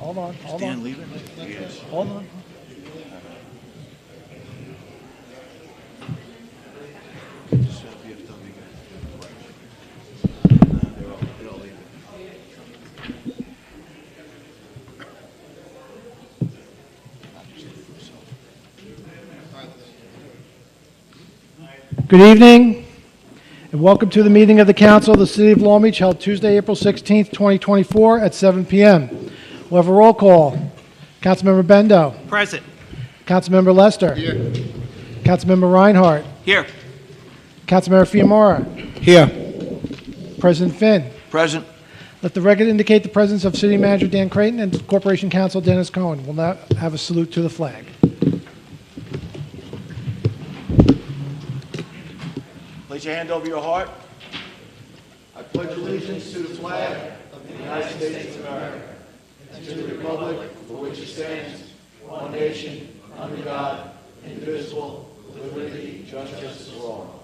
Hold on. Dan leaving? Yes. Hold on. They're all leaving. Good evening, and welcome to the meeting of the Council of the City of Long Beach held Tuesday, April 16th, 2024 at 7 p.m. We'll have a roll call. Councilmember Bendo. Present. Councilmember Lester. Here. Councilmember Reinhardt. Here. Councilmember Fiamora. Here. President Finn. Present. Let the record indicate the presence of City Manager Dan Creighton and Corporation Counsel Dennis Cohen. We'll now have a salute to the flag. Place your hand over your heart. I pledge allegiance to the flag of the United States of America and to the republic for which it stands, one nation, under God, indivisible, with liberty and justice for all.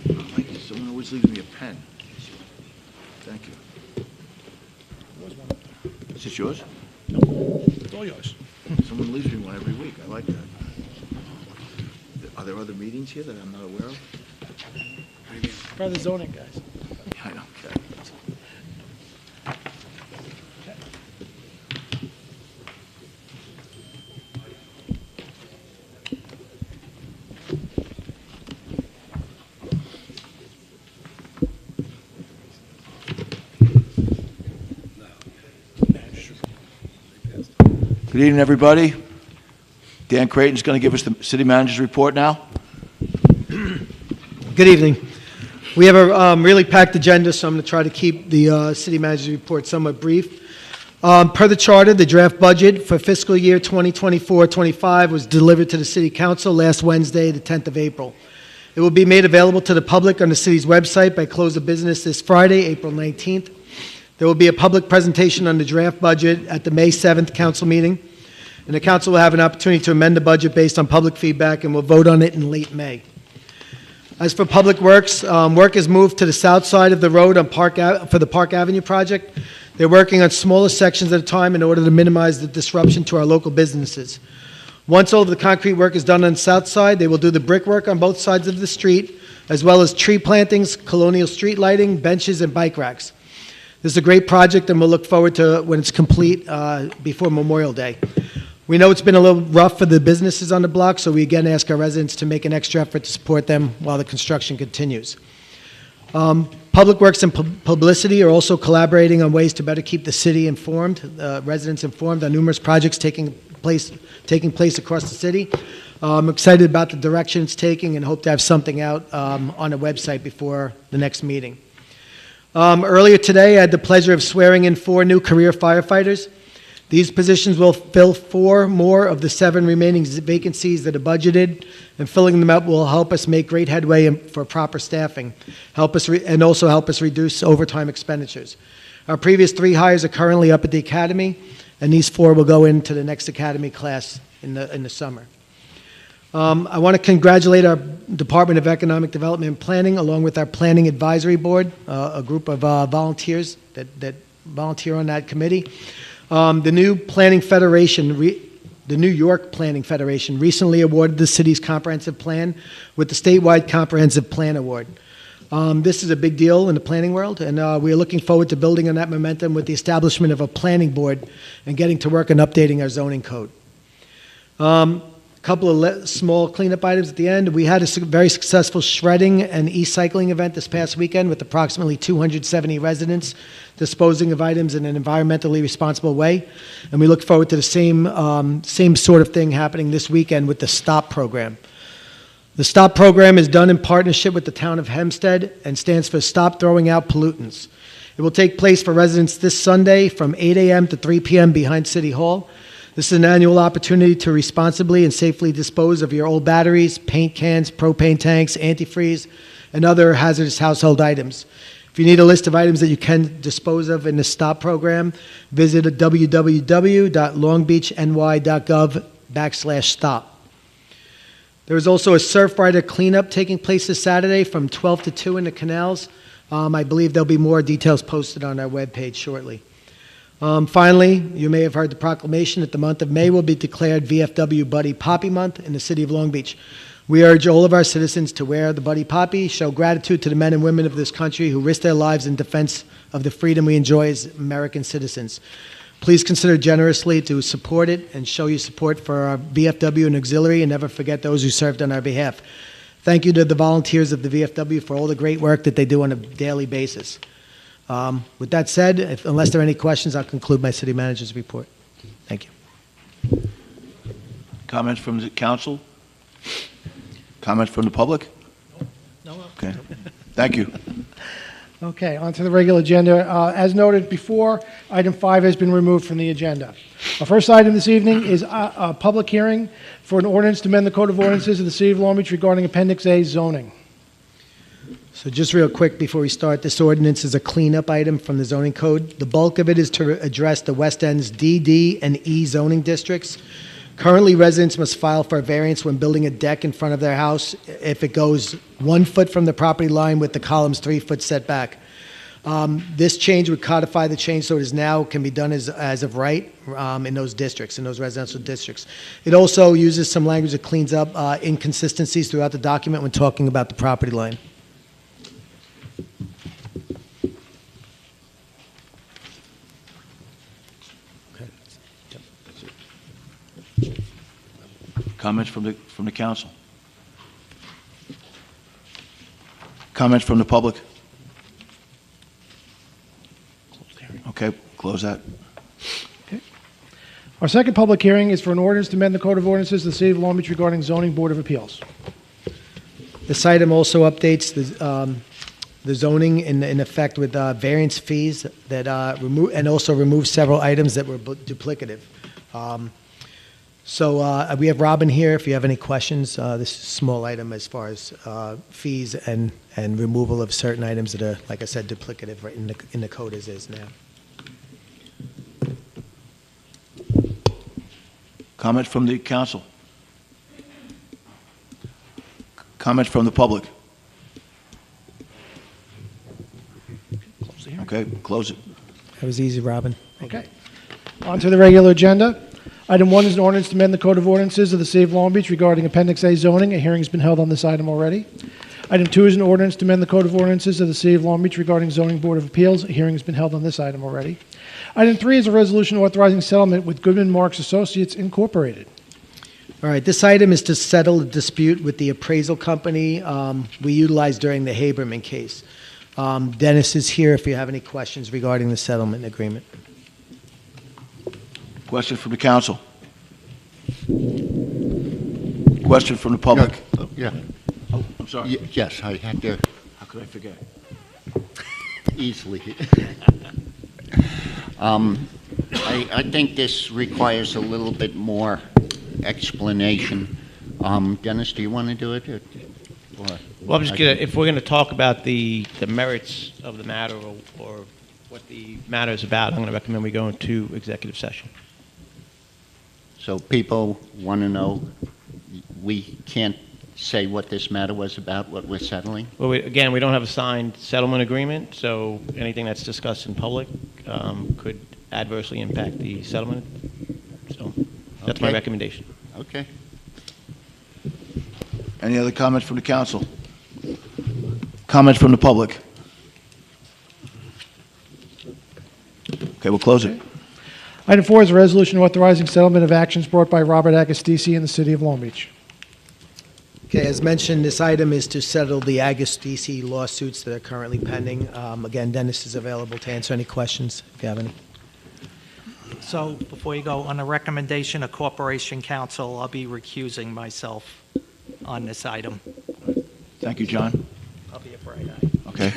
Thank you. Someone always leaves me a pen. Thank you. Is this yours? It's all yours. Someone leaves me one every week. I like that. Are there other meetings here that I'm not aware of? Probably the zoning guys. I don't care. Good evening, everybody. Dan Creighton's going to give us the city manager's report now. Good evening. We have a really packed agenda, so I'm going to try to keep the city manager's report somewhat brief. Per the charter, the draft budget for fiscal year 2024-25 was delivered to the City Council last Wednesday, the 10th of April. It will be made available to the public on the city's website by close of business this Friday, April 19th. There will be a public presentation on the draft budget at the May 7th council meeting, and the council will have an opportunity to amend the budget based on public feedback, and will vote on it in late May. As for Public Works, work is moved to the south side of the road on for the Park Avenue project. They're working on smaller sections at a time in order to minimize the disruption to our local businesses. Once all of the concrete work is done on the south side, they will do the brickwork on both sides of the street, as well as tree plantings, colonial street lighting, benches, and bike racks. This is a great project, and we'll look forward to when it's complete before Memorial Day. We know it's been a little rough for the businesses on the block, so we again ask our residents to make an extra effort to support them while the construction continues. Public Works and Publicity are also collaborating on ways to better keep the city informed, residents informed on numerous projects taking place across the city. I'm excited about the direction it's taking and hope to have something out on the website before the next meeting. Earlier today, I had the pleasure of swearing in 4 new career firefighters. These positions will fill 4 more of the 7 remaining vacancies that are budgeted, and filling them up will help us make great headway for proper staffing, and also help us reduce overtime expenditures. Our previous 3 hires are currently up at the academy, and these 4 will go into the next academy class in the summer. I want to congratulate our Department of Economic Development and Planning, along with our Planning Advisory Board, a group of volunteers that volunteer on that committee. The New York Planning Federation recently awarded the city's comprehensive plan with the statewide Comprehensive Plan Award. This is a big deal in the planning world, and we are looking forward to building on that momentum with the establishment of a planning board and getting to work on updating our zoning code. A couple of small cleanup items at the end. We had a very successful shredding and e-cycling event this past weekend with approximately 270 residents disposing of items in an environmentally responsible way. And we look forward to the same sort of thing happening this weekend with the STOP program. The STOP program is done in partnership with the town of Hempstead and stands for Stop Throwing Out Pollutants. It will take place for residents this Sunday from 8 a.m. to 3 p.m. behind City Hall. This is an annual opportunity to responsibly and safely dispose of your old batteries, paint cans, propane tanks, antifreeze, and other hazardous household items. If you need a list of items that you can dispose of in the STOP program, visit www.longbeachny.gov/stop. There is also a Surfrider cleanup taking place this Saturday from 12 to 2 in the canals. I believe there'll be more details posted on our webpage shortly. Finally, you may have heard the proclamation that the month of May will be declared VFW Buddy Poppy Month in the city of Long Beach. We urge all of our citizens to wear the Buddy Poppy, show gratitude to the men and women of this country who risk their lives in defense of the freedom we enjoy as American citizens. Please consider generously to support it and show your support for our VFW and auxiliary, and never forget those who served on our behalf. Thank you to the volunteers of the VFW for all the great work that they do on a daily basis. With that said, unless there are any questions, I'll conclude my city manager's report. Thank you. Comments from the council? Comments from the public? No. Okay. Thank you. Okay, on to the regular agenda. As noted before, item 5 has been removed from the agenda. Our first item this evening is a public hearing for an ordinance to amend the Code of Ordinances of the City of Long Beach regarding Appendix A zoning. So just real quick before we start, this ordinance is a cleanup item from the zoning code. The bulk of it is to address the West End's D, D, and E zoning districts. Currently, residents must file for a variance when building a deck in front of their house if it goes 1 foot from the property line with the columns 3 foot setback. This change would codify the change so it is now can be done as of right in those districts, in those residential districts. It also uses some language that cleans up inconsistencies throughout the document when talking about the property line. Comments from the council? Comments from the public? Okay, close that. Our second public hearing is for an ordinance to amend the Code of Ordinances of the City of Long Beach regarding zoning board of appeals. This item also updates the zoning in effect with variance fees that remove and also removes several items that were duplicative. So we have Robin here. If you have any questions, this is a small item as far as fees and removal of certain items that are, like I said, duplicative right in the code as is now. Comments from the council? Comments from the public? Okay, close it. That was easy, Robin. Okay. On to the regular agenda. Item 1 is an ordinance to amend the Code of Ordinances of the City of Long Beach regarding Appendix A zoning. A hearing has been held on this item already. Item 2 is an ordinance to amend the Code of Ordinances of the City of Long Beach regarding Zoning Board of Appeals. A hearing has been held on this item already. Item 3 is a resolution authorizing settlement with Goodman Marks Associates Incorporated. All right, this item is to settle a dispute with the appraisal company we utilized during the Haberman case. Dennis is here if you have any questions regarding the settlement agreement. Question from the council? Question from the public? Yeah. Oh, I'm sorry. Yes, I had to How could I forget? easily. I think this requires a little bit more explanation. Dennis, do you want to do it? Well, I'm just gonna, if we're gonna talk about the merits of the matter or what the matter is about, I'm gonna recommend we go into executive session. So people want to know, we can't say what this matter was about, what we're settling? Well, again, we don't have a signed settlement agreement, so anything that's discussed in public could adversely impact the settlement. So that's my Okay. recommendation. Okay. Any other comments from the council? Comments from the public? Okay, we'll close it. Item 4 is a resolution authorizing settlement of actions brought by Robert Agostisi in the City of Long Beach. Okay, as mentioned, this item is to settle the Agostisi lawsuits that are currently pending. Again, Dennis is available to answer any questions if you have any. So before you go, on a recommendation of Corporation Counsel, I'll be recusing myself on this item. Thank you, John. I'll be a bright eye. Okay.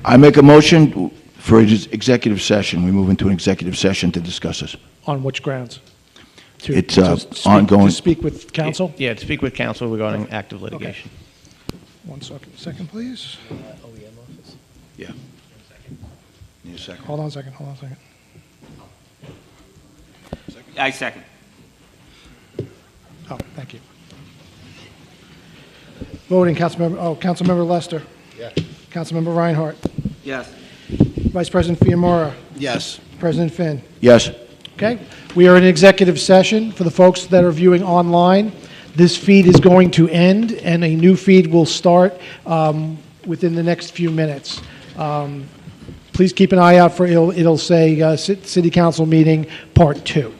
I make a motion for executive session. We move into an executive session to discuss this. On which grounds? To- It's, to speak- ongoing. To speak with counsel? Yeah, to speak with counsel regarding active litigation. 1 second, please. Yeah. Need a second? Hold on a second. I second. Oh, thank you. Voting, Councilmember Lester. Yes. Councilmember Reinhardt. Yes. Vice President Fiamora. Yes. President Finn. Yes. Okay, we are in executive session. For the folks that are viewing online, this feed is going to end, and a new feed will start within the next few minutes. Please keep an eye out for it'll say City Council meeting Part 2.